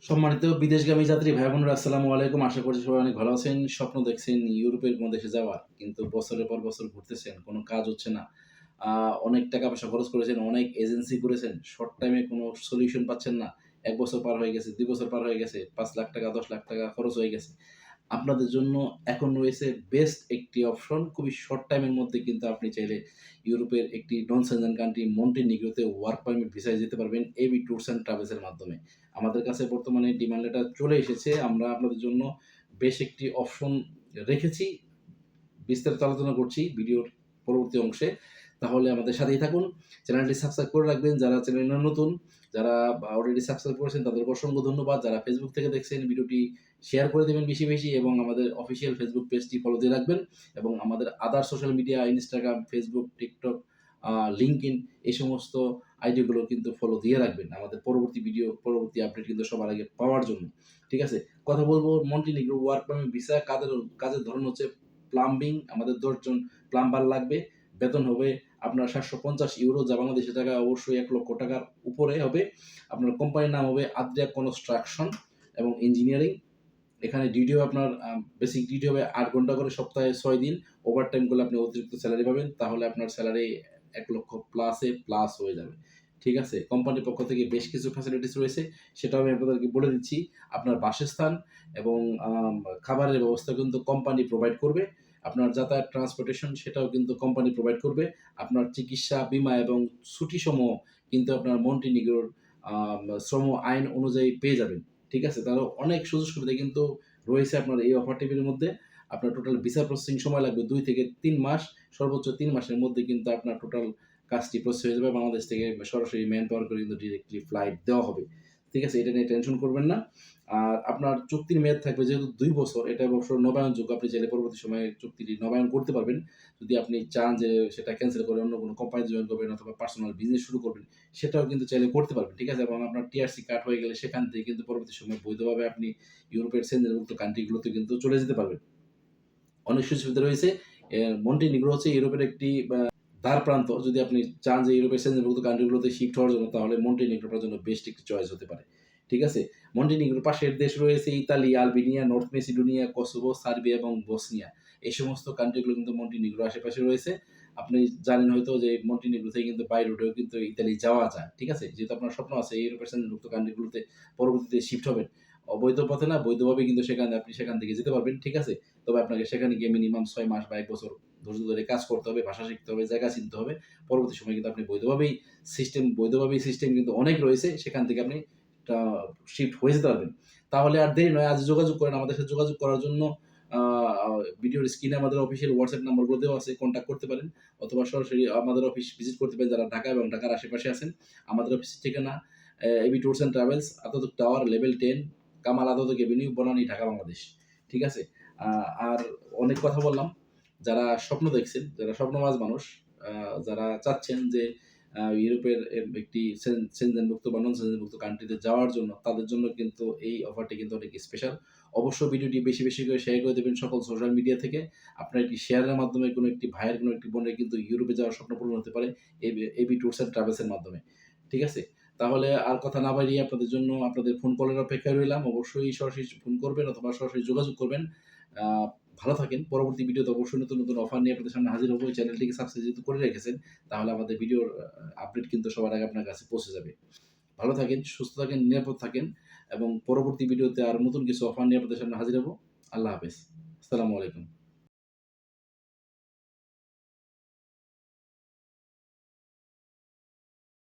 সম্মানিত বিদেশগামী যাত্রী ভাই বোনেরা আসসালামু আলাইকুম। আশা করছি সবাই অনেক ভালো আছেন। স্বপ্ন দেখছেন ইউরোপের কোনো দেশে যাওয়ার। কিন্তু বছরের পর বছর ঘুরতেছেন, কোনো কাজ হচ্ছে না। আ অনেক টাকা-পয়সা খরচ করেছেন, অনেক এজেন্সি ঘুরেছেন। শর্ট টাইমে কোনো সলিউশন পাচ্ছেন না। ১ বছর পার হয়ে গেছে, ২ বছর পার হয়ে গেছে, ৳৫,০০,০০০ ৳১০,০০,০০০ খরচ হয়ে গেছে। আপনাদের জন্য এখন রয়েছে বেস্ট একটি অপশন। খুবই শর্ট টাইমের মধ্যে কিন্তু আপনি চাইলে ইউরোপের একটি নন সেনজেন কান্ট্রি মন্টিনিগ্রোতে ওয়ার্ক পারমিট ভিসায় যেতে পারবেন এবি ট্যুরস অ্যান্ড ট্রাভেলস এর মাধ্যমে। আমাদের কাছে বর্তমানে ডিমান্ড লেটার চলে এসেছে। আমরা আপনাদের জন্য বেশ একটি অপশন রেখেছি। বিস্তারিত আলোচনা করছি ভিডিওর পরবর্তী অংশে। তাহলে আমাদের সাথেই থাকুন। চ্যানেলটি সাবস্ক্রাইব করে রাখবেন যারা চ্যানেলে নতুন। যারা অলরেডি সাবস্ক্রাইব করেছেন তাদেরকে অসংখ্য ধন্যবাদ। যারা ফেসবুক থেকে দেখছেন ভিডিওটি শেয়ার করে দেবেন বেশি, বেশি এবং আমাদের অফিসিয়াল ফেসবুক পেজটি ফলো দিয়ে রাখবেন এবং আমাদের আদার social media Instagram, Facebook, TikTok, LinkedIn এই সমস্ত আইডিগুলো কিন্তু ফলো দিয়ে রাখবেন। আমাদের পরবর্তী ভিডিও, পরবর্তী আপডেট কিন্তু সবার আগে পাওয়ার জন্য। ঠিক আছে? কথা বলব মন্টিনিগ্রো ওয়ার্ক পারমিট ভিসা কাজের ধরন হচ্ছে প্লাম্বিং। আমাদের ১০ জন প্লাম্বার লাগবে। বেতন হবে আপনার €৭৫০, যা বাংলাদেশী টাকায় অবশ্যই ৳১,০০,০০০ র উপরে হবে। আপনার কোম্পানির নাম হবে আদ্রিয়া কনস্ট্রাকশন এবং ইঞ্জিনিয়ারিং। এখানে ডিউটি হবে আপনার বেসিক ডিউটি হবে ৮ ঘন্টা করে সপ্তাহে ৬ দিন। ওভারটাইম করলে আপনি অতিরিক্ত সেলারি পাবেন। তাহলে আপনার সেলারি ১,০০,০০০ প্লাস হয়ে যাবে। ঠিক আছে? কোম্পানির পক্ষ থেকে বেশ কিছু ফ্যাসিলিটিস রয়েছে। সেটাও আমি আপনাদেরকে বলে দিচ্ছি। আপনার বাসস্থান এবং আম খাবারের ব্যবস্থা কিন্তু কোম্পানি প্রোভাইড করবে। আপনার যাতায়াত ট্রান্সপোর্টেশন সেটাও কিন্তু কোম্পানি প্রোভাইড করবে। আপনার চিকিৎসা, বীমা এবং ছুটিসমূহ কিন্তু আপনার মন্টিনিগ্রোর শ্রম আইন অনুযায়ী পেয়ে যাবেন। ঠিক আছে? তাহলে অনেক সুযোগ সুবিধা কিন্তু রয়েছে আপনার এই অফার টেবিলের মধ্যে। আপনার টোটাল ভিসা প্রসেসিং সময় লাগবে ২ থেকে ৩ মাস। সর্বোচ্চ ৩ মাসের মধ্যে কিন্তু আপনার টোটাল কাজটি প্রসেস হয়ে যাবে। বাংলাদেশ থেকে সরাসরি ম্যান পাওয়ার করে কিন্তু ডিরেক্টলি ফ্লাইট দেওয়া হবে। ঠিক আছে? এটা নিয়ে টেনশন করবেন না। আর আপনার চুক্তির মেয়াদ থাকবে যেহেতু ২ বছর, এটা অবশ্য নবায়নযোগ্য। আপনি চাইলে পরবর্তী সময়ে চুক্তিটি নবায়ন করতে পারবেন। যদি আপনি চান যে সেটা ক্যানসেল করে অন্য কোনো কোম্পানিতে জয়েন করবেন অথবা পার্সোনাল বিজনেস শুরু করবেন, সেটাও কিন্তু চাইলে করতে পারবেন। ঠিক আছে? এবং আপনার টিআরসি কাট হয়ে গেলে সেখান থেকে কিন্তু পরবর্তী সময়ে বৈধভাবে আপনি ইউরোপের সেনজেনভুক্ত কান্ট্রি গুলোতে কিন্তু চলে যেতে পারবেন। অনেক সুযোগ সুবিধা রয়েছে। মন্টিনিগ্রো হচ্ছে ইউরোপের একটি দ্বারপ্রান্ত। যদি আপনি চান যে ইউরোপের সেনজেনভুক্ত কান্ট্রি গুলোতে শিফট হওয়ার জন্য তাহলে মন্টিনিগ্রো আপনার জন্য বেস্ট একটি চয়েস হতে পারে। ঠিক আছে? মন্টিনিগ্রোর পাশের দেশ রয়েছে Italy, Albania, north Macedonia, Kosovo, Serbia এবং বসনিয়া। এই সমস্ত কান্ট্রি গুলো কিন্তু মন্টিনিগ্রোর আশেপাশে রয়েছে। আপনি জানেন হয়তো যে মন্টিনিগ্রো থেকে কিন্তু বাই রোডেও কিন্তু ইতালি যাওয়া যায়। ঠিক আছে? যেহেতু আপনার স্বপ্ন আছে ইউরোপের সেনজেনভুক্ত কান্ট্রি গুলোতে পরবর্তীতে শিফট হবেন। অবৈধ পথে না বৈধভাবে কিন্তু আপনি সেখান থেকে যেতে পারবেন। ঠিক আছে? তবে আপনাকে সেখানে গিয়ে মিনিমাম ৬ মাস বা ১ বছর ধৈর্য ধরে কাজ করতে হবে, ভাষা শিখতে হবে, জায়গা চিনতে হবে। পরবর্তী সময়ে কিন্তু আপনি বৈধভাবেই সিস্টেম কিন্তু অনেক রয়েছে। সেখান থেকে আপনি টা শিফট হয়ে যেতে পারবেন। তাহলে আর দেরি নয়, আজ যোগাযোগ করেন। আমাদের সাথে যোগাযোগ করার জন্য আ আ ভিডিওর স্ক্রিনে আমাদের অফিসিয়াল WhatsApp নাম্বারগুলো দেওয়া আছে। কনট্যাক্ট করতে পারেন অথবা সরাসরি আমাদের অফিস ভিজিট করতে পারেন যারা ঢাকা এবং ঢাকার আশেপাশে আছেন। আমাদের অফিসের ঠিকানা AB tours and travels, Ataturk tower, level 10, Kemal Ataturk avenue, Banani, Dhaka, Bangladesh. ঠিক আছে? আ আর অনেক কথা বললাম। যারা স্বপ্ন দেখছেন, যারা স্বপ্নবাজ মানুষ, আ যারা চাচ্ছেন যে ইউরোপের একটি সেনজেনভুক্ত বা নন সেনজেনভুক্ত কান্ট্রিতে যাওয়ার জন্য, তাদের জন্য কিন্তু এই অফারটি কিন্তু অনেক স্পেশাল। অবশ্যই ভিডিওটি বেশি, বেশি করে শেয়ার করে দেবেন সকল সোশ্যাল মিডিয়া থেকে। আপনার একটি শেয়ারের মাধ্যমে কোনো একটি ভাইয়ের, কোনো একটি বোনের কিন্তু ইউরোপে যাওয়ার স্বপ্ন পূরণ হতে পারে এবি ট্যুরস অ্যান্ড ট্রাভেলস এর মাধ্যমে। ঠিক আছে? তাহলে আর কথা না বাড়িয়ে আপনাদের জন্য আপনাদের ফোন কলের অপেক্ষায় রইলাম। অবশ্যই সরাসরি ফোন করবেন অথবা সরাসরি যোগাযোগ করবেন। আ ভালো থাকেন। পরবর্তী ভিডিওতে অবশ্যই নতুন, নতুন অফার নিয়ে আপনাদের সামনে হাজির হব। এই চ্যানেলটিকে সাবস্ক্রাইব যেহেতু করে রেখেছেন, তাহলে আমাদের ভিডিওর আপডেট কিন্তু সবার আগে আপনার কাছে পৌঁছে যাবে। ভালো থাকেন, সুস্থ থাকেন, নিরাপদ থাকেন এবং পরবর্তী ভিডিওতে আরো নতুন কিছু অফার নিয়ে আপনাদের সামনে হাজির হব। আল্লাহ হাফেজ। আসসালামু আলাইকুম।